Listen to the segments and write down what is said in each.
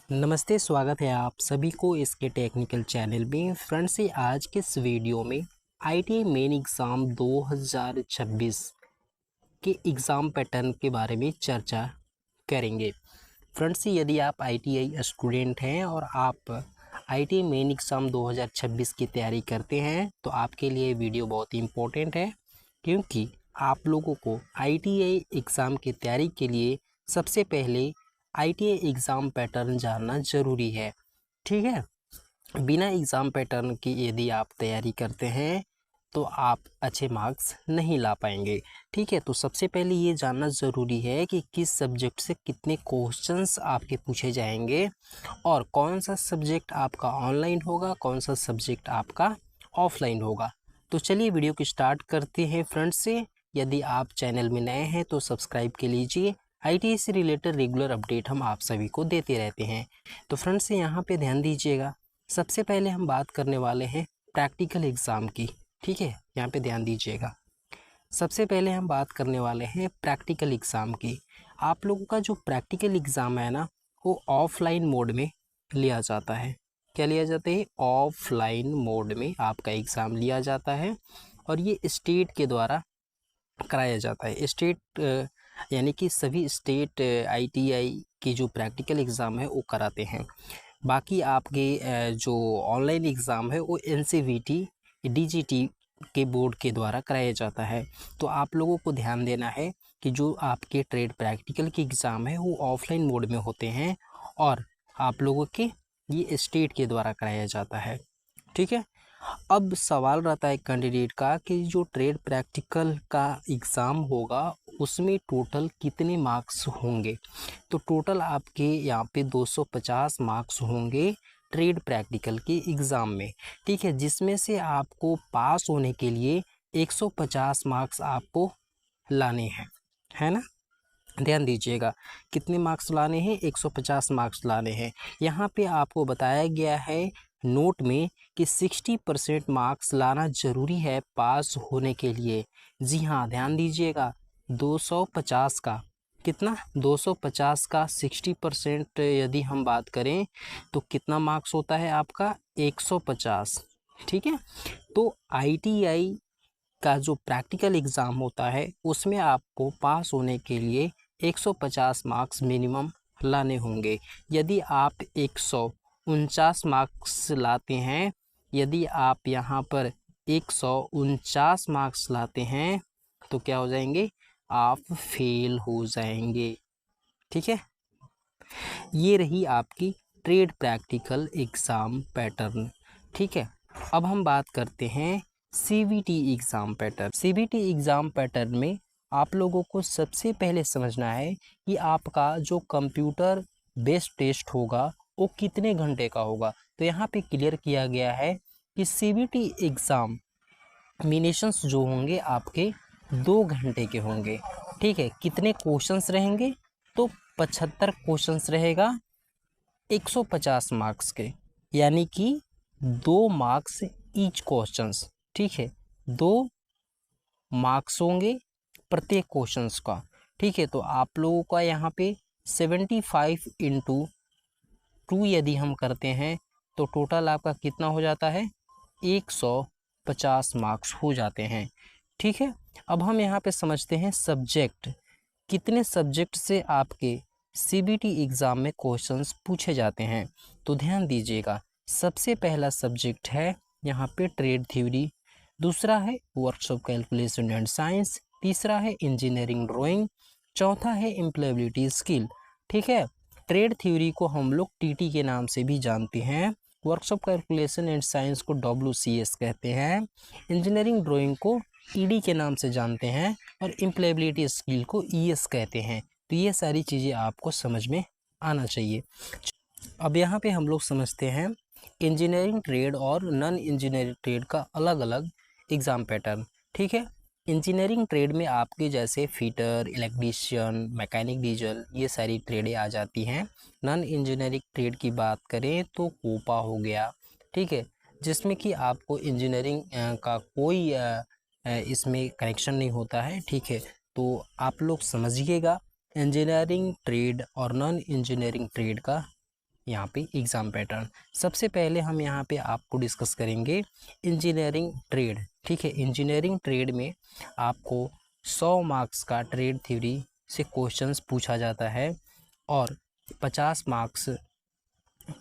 नमस्ते, स्वागत है आप सभी को इसके टेक्निकल चैनल में। फ्रेंड्स, से आज के इस वीडियो में आईटीआई मेन एग्ज़ाम 2026 के एग्ज़ाम पैटर्न के बारे में चर्चा करेंगे। फ्रेंड्स, यदि आप आईटीआई स्टूडेंट हैं और आप आईटीआई मेन एग्ज़ाम 2026 की तैयारी करते हैं तो आपके लिए वीडियो बहुत ही इम्पोर्टेंट है, क्योंकि आप लोगों को आईटीआई एग्ज़ाम की तैयारी के लिए सबसे पहले आईटीआई एग्ज़ाम पैटर्न जानना ज़रूरी है। ठीक है, बिना एग्ज़ाम पैटर्न की यदि आप तैयारी करते हैं तो आप अच्छे मार्क्स नहीं ला पाएंगे। ठीक है, तो सबसे पहले ये जानना ज़रूरी है कि किस सब्जेक्ट से कितने क्वेश्चंस आपके पूछे जाएंगे और कौन सा सब्जेक्ट आपका ऑनलाइन होगा, कौन सा सब्जेक्ट आपका ऑफलाइन होगा। तो चलिए वीडियो को स्टार्ट करते हैं। फ्रेंड्स, से यदि आप चैनल में नए हैं तो सब्सक्राइब कर लीजिए। आईटीआई से रिलेटेड रेगुलर अपडेट हम आप सभी को देते रहते हैं। तो फ्रेंड्स, यहाँ पे ध्यान दीजिएगा। सबसे पहले हम बात करने वाले हैं प्रैक्टिकल एग्ज़ाम की। ठीक है, यहाँ पे ध्यान दीजिएगा। सबसे पहले हम बात करने वाले हैं प्रैक्टिकल एग्ज़ाम की। आप लोगों का जो प्रैक्टिकल एग्ज़ाम है ना, वो ऑफलाइन मोड में लिया जाता है। क्या लिया जाता है? ऑफलाइन मोड में आपका एग्ज़ाम लिया जाता है और ये स्टेट के द्वारा कराया जाता है। स्टेट यानी कि सभी स्टेट आईटीआई की जो प्रैक्टिकल एग्ज़ाम है वो कराते हैं। बाकी आपके जो ऑनलाइन एग्ज़ाम है वो एनसीवीटी डीजीटी के बोर्ड के द्वारा कराया जाता है। तो आप लोगों को ध्यान देना है कि जो आपके ट्रेड प्रैक्टिकल के एग्ज़ाम है वो ऑफलाइन मोड में होते हैं और आप लोगों के ये स्टेट के द्वारा कराया जाता है। ठीक है, अब सवाल रहता है कैंडिडेट का कि जो ट्रेड प्रैक्टिकल का एग्ज़ाम होगा उसमें टोटल कितने मार्क्स होंगे। तो टोटल आपके यहाँ पे 250 मार्क्स होंगे ट्रेड प्रैक्टिकल के एग्ज़ाम में। ठीक है, जिसमें से आपको पास होने के लिए 150 मार्क्स आपको लाने हैं, है ना। ध्यान दीजिएगा, कितने मार्क्स लाने हैं? 150 मार्क्स लाने हैं। यहाँ पे आपको बताया गया है नोट में कि 60% मार्क्स लाना ज़रूरी है पास होने के लिए। जी हाँ, ध्यान दीजिएगा। 250 का कितना? 250 का 60% यदि हम बात करें तो कितना मार्क्स होता है आपका? 150। ठीक है, तो आईटीआई का जो प्रैक्टिकल एग्ज़ाम होता है उसमें आपको पास होने के लिए 150 मार्क्स मिनिमम लाने होंगे। यदि आप 149 मार्क्स लाते हैं, यदि आप यहाँ पर 149 मार्क्स लाते हैं तो क्या हो जाएंगे? आप फेल हो जाएंगे। ठीक है, ये रही आपकी ट्रेड प्रैक्टिकल एग्ज़ाम पैटर्न। ठीक है, अब हम बात करते हैं CBT exam pattern. CBT exam pattern में आप लोगों को सबसे पहले समझना है कि आपका जो कंप्यूटर बेस्ड टेस्ट होगा वो कितने घंटे का होगा। तो यहाँ पे क्लियर किया गया है कि सीबीटी एग्ज़ाम मिनेशंस जो होंगे आपके 2 घंटे के होंगे। ठीक है, कितने क्वेश्चंस रहेंगे? तो 75 क्वेश्चंस रहेगा 150 मार्क्स के, यानी कि 2 मार्क्स ईच क्वेश्चंस। ठीक है, 2 मार्क्स होंगे प्रत्येक क्वेश्चंस का। ठीक है, तो आप लोगों का यहाँ पे 75 इंटू 2 यदि हम करते हैं तो टोटल आपका कितना हो जाता है? 150 मार्क्स हो जाते हैं। ठीक है, अब हम यहाँ पे समझते हैं सब्जेक्ट। कितने सब्जेक्ट से आपके सीबीटी एग्ज़ाम में क्वेश्चंस पूछे जाते हैं। तो ध्यान दीजिएगा, सबसे पहला सब्जेक्ट है यहाँ पे ट्रेड थ्योरी, दूसरा है वर्कशॉप कैलकुलेशन एंड साइंस, तीसरा है इंजीनियरिंग ड्राइंग, चौथा है एम्प्लॉयबिलिटी स्किल। ठीक है, ट्रेड थ्योरी को हम लोग टीटी के नाम से भी जानते हैं, वर्कशॉप कैलकुलेशन एंड साइंस को डब्ल्यूसीएस कहते हैं, इंजीनियरिंग ड्राइंग को ईडी के नाम से जानते हैं और एम्प्लॉयबिलिटी स्किल को ईएस कहते हैं। तो ये सारी चीज़ें आपको समझ में आना चाहिए। अब यहाँ पे हम लोग समझते हैं इंजीनियरिंग ट्रेड और नॉन इंजीनियरिंग ट्रेड का अलग अलग एग्ज़ाम पैटर्न। ठीक है, इंजीनियरिंग ट्रेड में आपके जैसे फिटर, इलेक्ट्रीशियन, मैकेनिक, डीजल, ये सारी ट्रेडें आ जाती हैं। नॉन इंजीनियरिंग ट्रेड की बात करें तो कोपा हो गया। ठीक है, जिसमें कि आपको इंजीनियरिंग का कोई इसमें कनेक्शन नहीं होता है। ठीक है, तो आप लोग समझिएगा इंजीनियरिंग ट्रेड और नॉन इंजीनियरिंग ट्रेड का यहाँ पे एग्ज़ाम पैटर्न। सबसे पहले हम यहाँ पे आपको डिस्कस करेंगे इंजीनियरिंग ट्रेड। ठीक है, इंजीनियरिंग ट्रेड में आपको 100 मार्क्स का ट्रेड थ्योरी से क्वेश्चंस पूछा जाता है और 50 मार्क्स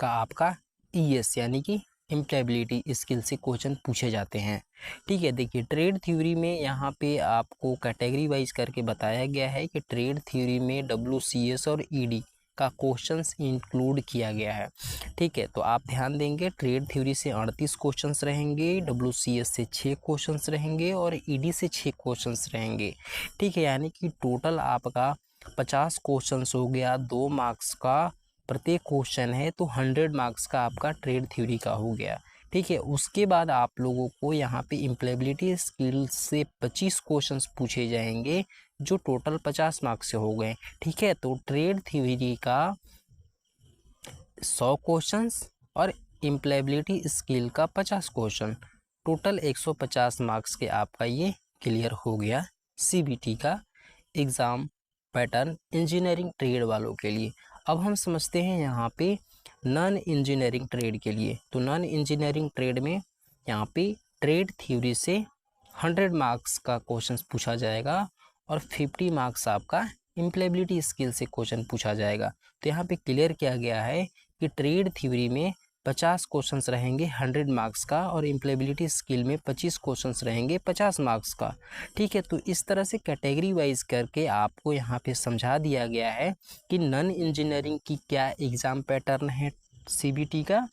का आपका ईएस यानी कि इम्प्लॉयबिलिटी स्किल से क्वेश्चन पूछे जाते हैं। ठीक है, देखिए ट्रेड थ्योरी में यहाँ पे आपको कैटेगरी वाइज करके बताया गया है कि ट्रेड थ्योरी में WCS और ED का क्वेश्चंस इंक्लूड किया गया है। ठीक है, तो आप ध्यान देंगे ट्रेड थ्योरी से 38 क्वेश्चंस रहेंगे, WCS से 6 क्वेश्चंस रहेंगे और ED से 6 क्वेश्चंस रहेंगे। ठीक है, यानी कि टोटल आपका 50 क्वेश्चंस हो गया, 2 मार्क्स का प्रत्येक क्वेश्चन है, तो 100 मार्क्स का आपका ट्रेड थ्योरी का हो गया। ठीक है, उसके बाद आप लोगों को यहाँ पे इम्प्लॉयबिलिटी स्किल से 25 क्वेश्चंस पूछे जाएंगे जो टोटल 50 मार्क्स से हो गए। ठीक है, तो ट्रेड थ्योरी का 100 क्वेश्चंस और इम्प्लॉयबिलिटी स्किल का 50 क्वेश्चन, टोटल 150 मार्क्स के आपका ये क्लियर हो गया CBT का एग्ज़ाम पैटर्न इंजीनियरिंग ट्रेड वालों के लिए। अब हम समझते हैं यहाँ पे नॉन इंजीनियरिंग ट्रेड के लिए। तो नॉन इंजीनियरिंग ट्रेड में यहाँ पे ट्रेड थ्योरी से 100 मार्क्स का क्वेश्चन पूछा जाएगा और 50 मार्क्स आपका इम्प्लॉयबिलिटी स्किल से क्वेश्चन पूछा जाएगा। तो यहाँ पे क्लियर किया गया है कि ट्रेड थ्योरी में 50 क्वेश्चंस रहेंगे 100 मार्क्स का और इम्प्लॉयबिलिटी स्किल में 25 क्वेश्चंस रहेंगे 50 मार्क्स का। ठीक है, तो इस तरह से कैटेगरी वाइज करके आपको यहाँ पे समझा दिया गया है कि नॉन इंजीनियरिंग की क्या एग्ज़ाम पैटर्न है CBT का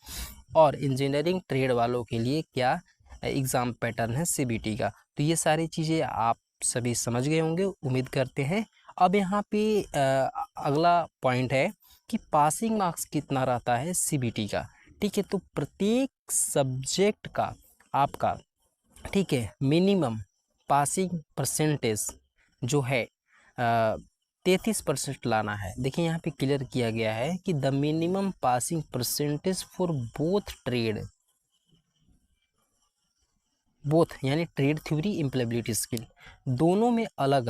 और इंजीनियरिंग ट्रेड वालों के लिए क्या एग्ज़ाम पैटर्न है CBT का। तो ये सारी चीज़ें आप सभी समझ गए होंगे, उम्मीद करते हैं। अब यहाँ पे अगला पॉइंट है कि पासिंग मार्क्स कितना रहता है CBT का। ठीक है, तो प्रत्येक सब्जेक्ट का आपका, ठीक है, मिनिमम पासिंग परसेंटेज जो है 33% लाना है। देखिए यहाँ पे क्लियर किया गया है कि the minimum passing percentage for both trade, both यानी ट्रेड थ्योरी इम्प्लॉयबिलिटी स्किल दोनों में अलग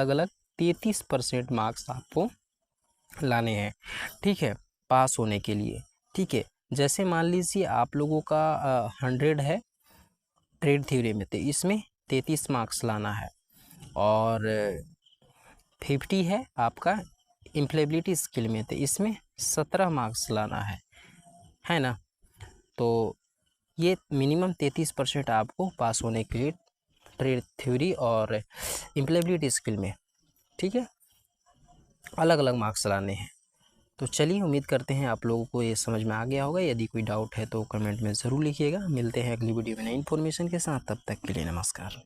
अलग 33% मार्क्स आपको लाने हैं। ठीक है, पास होने के लिए। ठीक है, जैसे मान लीजिए आप लोगों का 100 है ट्रेड थ्योरी में, तो इसमें 33 मार्क्स लाना है और 50 है आपका इम्प्लॉयबिलिटी स्किल में, तो इसमें 17 मार्क्स लाना है ना। तो ये मिनिमम 33% आपको पास होने के लिए ट्रेड थ्योरी और इम्प्लॉयबिलिटी स्किल में, ठीक है, अलग अलग मार्क्स लाने हैं। तो चलिए, उम्मीद करते हैं आप लोगों को ये समझ में आ गया होगा। यदि कोई डाउट है तो कमेंट में ज़रूर लिखिएगा। मिलते हैं अगली वीडियो में नई इन्फॉर्मेशन के साथ, तब तक के लिए नमस्कार।